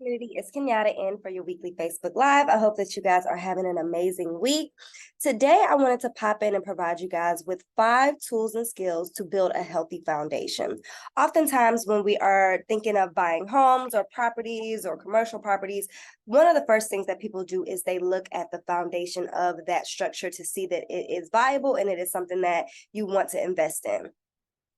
community, it's Kenyatta in for your weekly Facebook Live. I hope that you guys are having an amazing week. Today, I wanted to pop in and provide you guys with 5 tools and skills to build a healthy foundation. Oftentimes, when we are thinking of buying homes or properties or commercial properties, one of the first things that people do is they look at the foundation of that structure to see that it is viable and it is something that you want to invest in.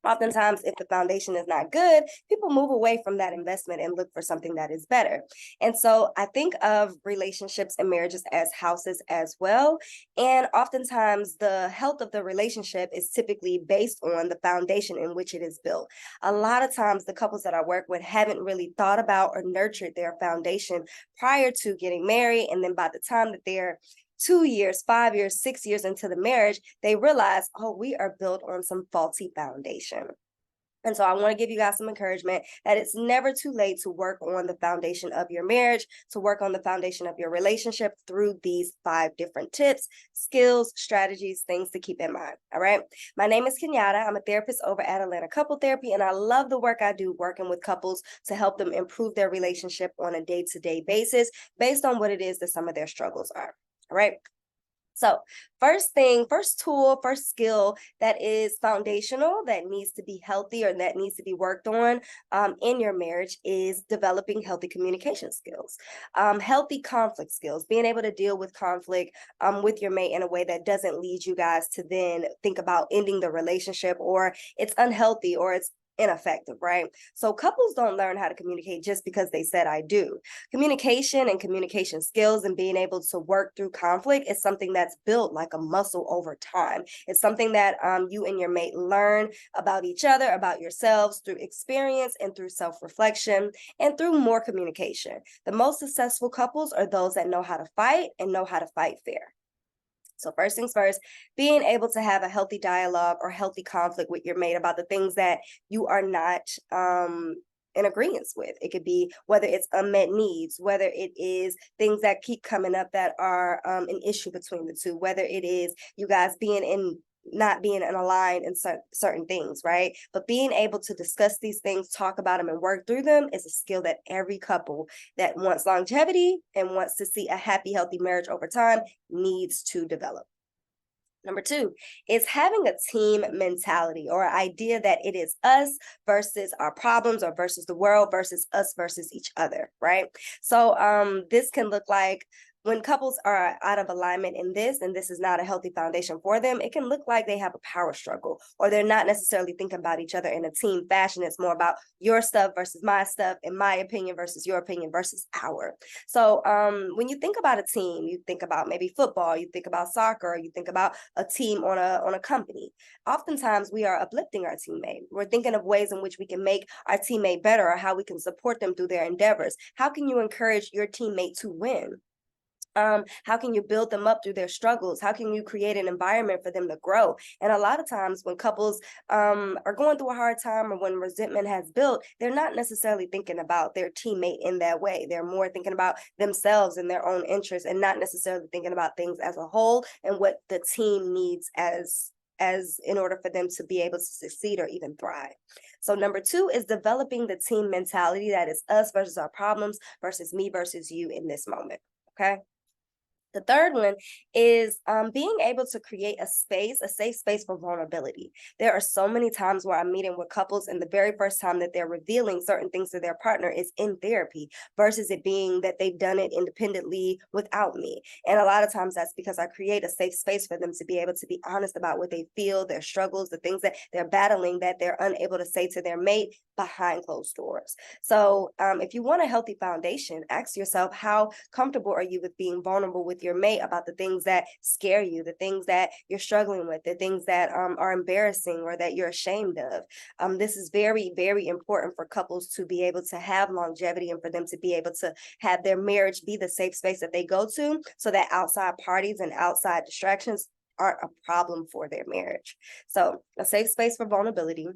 Oftentimes, if the foundation is not good, people move away from that investment and look for something that is better. And so I think of relationships and marriages as houses as well. And oftentimes, the health of the relationship is typically based on the foundation in which it is built. A lot of times, the couples that I work with haven't really thought about or nurtured their foundation prior to getting married. And then by the time that they're 2 years, 5 years, 6 years into the marriage, they realize, oh, we are built on some faulty foundation. And so I want to give you guys some encouragement that it's never too late to work on the foundation of your marriage, to work on the foundation of your relationship through these 5 different tips, skills, strategies, things to keep in mind. All right. My name is Kenyatta. I'm a therapist over at Atlanta Couple Therapy, and I love the work I do working with couples to help them improve their relationship on a day-to-day basis based on what it is that some of their struggles are. All right. So first tool, first skill that is foundational, that needs to be healthy or that needs to be worked on in your marriage is developing healthy communication skills, healthy conflict skills, being able to deal with conflict with your mate in a way that doesn't lead you guys to then think about ending the relationship or it's unhealthy or it's ineffective, right? So couples don't learn how to communicate just because they said I do. Communication and communication skills and being able to work through conflict is something that's built like a muscle over time. It's something that you and your mate learn about each other, about yourselves through experience and through self-reflection and through more communication. The most successful couples are those that know how to fight and know how to fight fair. So first things first, being able to have a healthy dialogue or healthy conflict with your mate about the things that you are not in agreement with. It could be whether it's unmet needs, whether it is things that keep coming up that are an issue between the two, whether it is you guys being in not being aligned in certain things, right? But being able to discuss these things, talk about them, and work through them is a skill that every couple that wants longevity and wants to see a happy, healthy marriage over time needs to develop. Number 2 is having a team mentality or idea that it is us versus our problems or versus the world versus us versus each other, right? So this can look like when couples are out of alignment in this, and this is not a healthy foundation for them, it can look like they have a power struggle, or they're not necessarily thinking about each other in a team fashion. It's more about your stuff versus my stuff, and my opinion versus your opinion versus our. So when you think about a team, you think about maybe football, you think about soccer, you think about a team on a company. Oftentimes we are uplifting our teammate. We're thinking of ways in which we can make our teammate better or how we can support them through their endeavors. How can you encourage your teammate to win? How can you build them up through their struggles? How can you create an environment for them to grow? And a lot of times when couples are going through a hard time or when resentment has built, they're not necessarily thinking about their teammate in that way. They're more thinking about themselves and their own interests and not necessarily thinking about things as a whole and what the team needs as in order for them to be able to succeed or even thrive. So number 2 is developing the team mentality that is us versus our problems versus me versus you in this moment. Okay. The third one is being able to create a safe space for vulnerability. There are so many times where I'm meeting with couples and the very first time that they're revealing certain things to their partner is in therapy versus it being that they've done it independently without me. And a lot of times that's because I create a safe space for them to be able to be honest about what they feel, their struggles, the things that they're battling that they're unable to say to their mate behind closed doors. So if you want a healthy foundation, ask yourself, how comfortable are you with being vulnerable with your mate about the things that scare you, the things that you're struggling with, the things that are embarrassing or that you're ashamed of. This is very, very important for couples to be able to have longevity and for them to be able to have their marriage be the safe space that they go to so that outside parties and outside distractions aren't a problem for their marriage. So a safe space for vulnerability,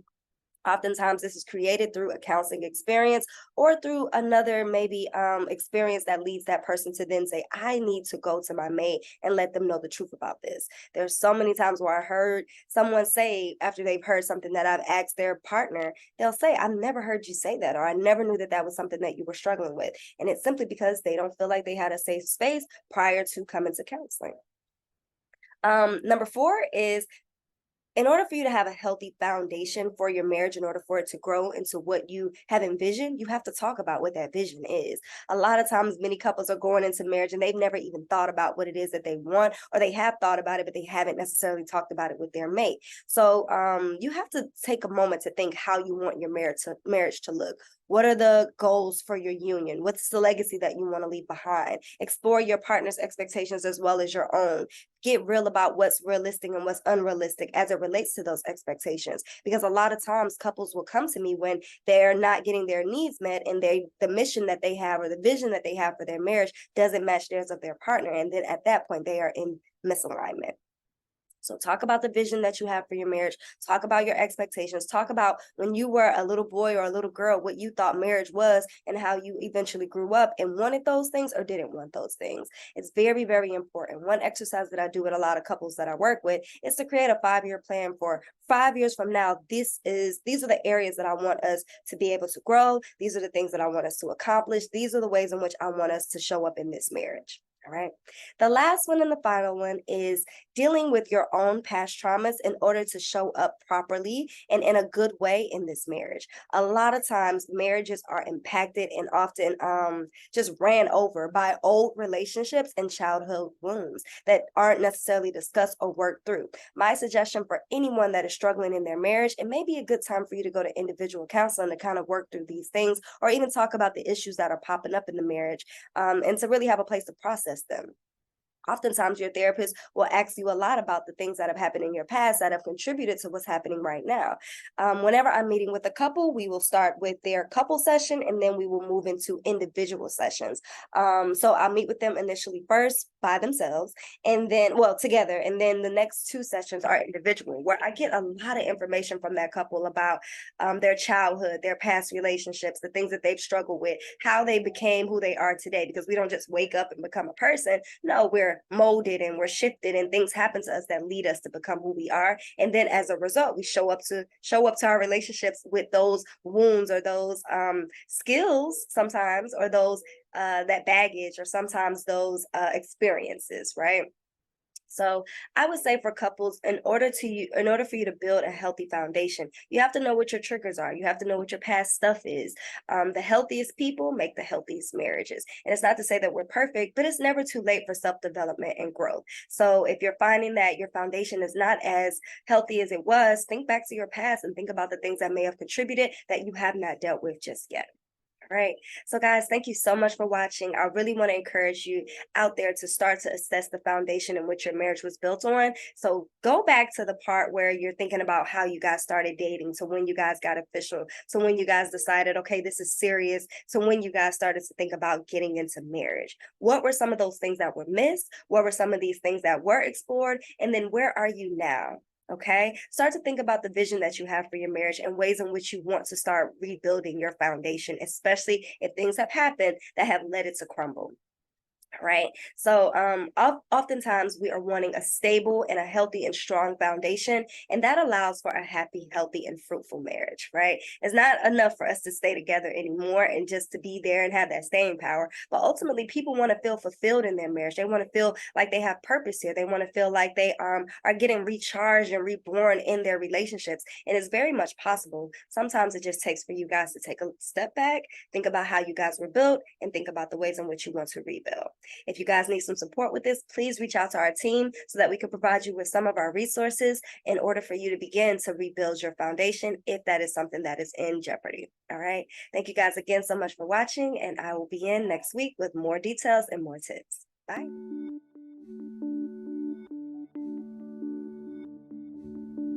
Oftentimes, this is created through a counseling experience or through another maybe experience that leads that person to then say, I need to go to my mate and let them know the truth about this. There's so many times where I heard someone say, after they've heard something that I've asked their partner, they'll say, I've never heard you say that, or I never knew that that was something that you were struggling with. And it's simply because they don't feel like they had a safe space prior to coming to counseling. Number four is, in order for you to have a healthy foundation for your marriage, in order for it to grow into what you have envisioned, you have to talk about what that vision is. A lot of times, many couples are going into marriage and they've never even thought about what it is that they want, or they have thought about it, but they haven't necessarily talked about it with their mate. So you have to take a moment to think how you want your marriage to look. What are the goals for your union? What's the legacy that you want to leave behind? Explore your partner's expectations as well as your own. Get real about what's realistic and what's unrealistic as it relates to those expectations. Because a lot of times couples will come to me when they're not getting their needs met, and the mission that they have or the vision that they have for their marriage doesn't match theirs of their partner. And then at that point, they are in misalignment. So talk about the vision that you have for your marriage. Talk about your expectations. Talk about when you were a little boy or a little girl, what you thought marriage was and how you eventually grew up and wanted those things or didn't want those things. It's very, very important. One exercise that I do with a lot of couples that I work with is to create a 5-year plan for 5 years from now. These are the areas that I want us to be able to grow. These are the things that I want us to accomplish. These are the ways in which I want us to show up in this marriage. All right. The last one and the final one is dealing with your own past traumas in order to show up properly and in a good way in this marriage. A lot of times, marriages are impacted and often just ran over by old relationships and childhood wounds that aren't necessarily discussed or worked through. My suggestion for anyone that is struggling in their marriage, it may be a good time for you to go to individual counseling to kind of work through these things or even talk about the issues that are popping up in the marriage, and to really have a place to process them. Oftentimes, your therapist will ask you a lot about the things that have happened in your past that have contributed to what's happening right now. Whenever I'm meeting with a couple, we will start with their couple session and then we will move into individual sessions. So I'll meet with them initially first by themselves and then, well, together. And then the next 2 sessions are individual, where I get a lot of information from that couple about their childhood, their past relationships, the things that they've struggled with, how they became who they are today. Because we don't just wake up and become a person. No, we're molded and we're shifted, and things happen to us that lead us to become who we are. And then as a result, we show up to our relationships with those wounds or those skills sometimes, or those that baggage, or sometimes those experiences, right? So I would say for couples, in order for you to build a healthy foundation, you have to know what your triggers are. You have to know what your past stuff is. The healthiest people make the healthiest marriages. And it's not to say that we're perfect, but it's never too late for self-development and growth. So if you're finding that your foundation is not as healthy as it was, think back to your past and think about the things that may have contributed that you have not dealt with just yet. Right. So, guys, thank you so much for watching. I really want to encourage you out there to start to assess the foundation in which your marriage was built on. So, go back to the part where you're thinking about how you guys started dating, to when you guys got official, to when you guys decided, okay, this is serious, to when you guys started to think about getting into marriage. What were some of those things that were missed? What were some of these things that were explored? And then where are you now? Okay. Start to think about the vision that you have for your marriage and ways in which you want to start rebuilding your foundation, especially if things have happened that have led it to crumble. Right. So oftentimes we are wanting a stable and a healthy and strong foundation, and that allows for a happy, healthy, and fruitful marriage. Right. It's not enough for us to stay together anymore and just to be there and have that staying power. But ultimately, people want to feel fulfilled in their marriage. They want to feel like they have purpose here. They want to feel like they are getting recharged and reborn in their relationships. And it's very much possible. Sometimes it just takes for you guys to take a step back, think about how you guys were built, and think about the ways in which you want to rebuild. If you guys need some support with this, please reach out to our team so that we can provide you with some of our resources in order for you to begin to rebuild your foundation if that is something that is in jeopardy. All right. Thank you guys again so much for watching, and I will be in next week with more details and more tips. Bye.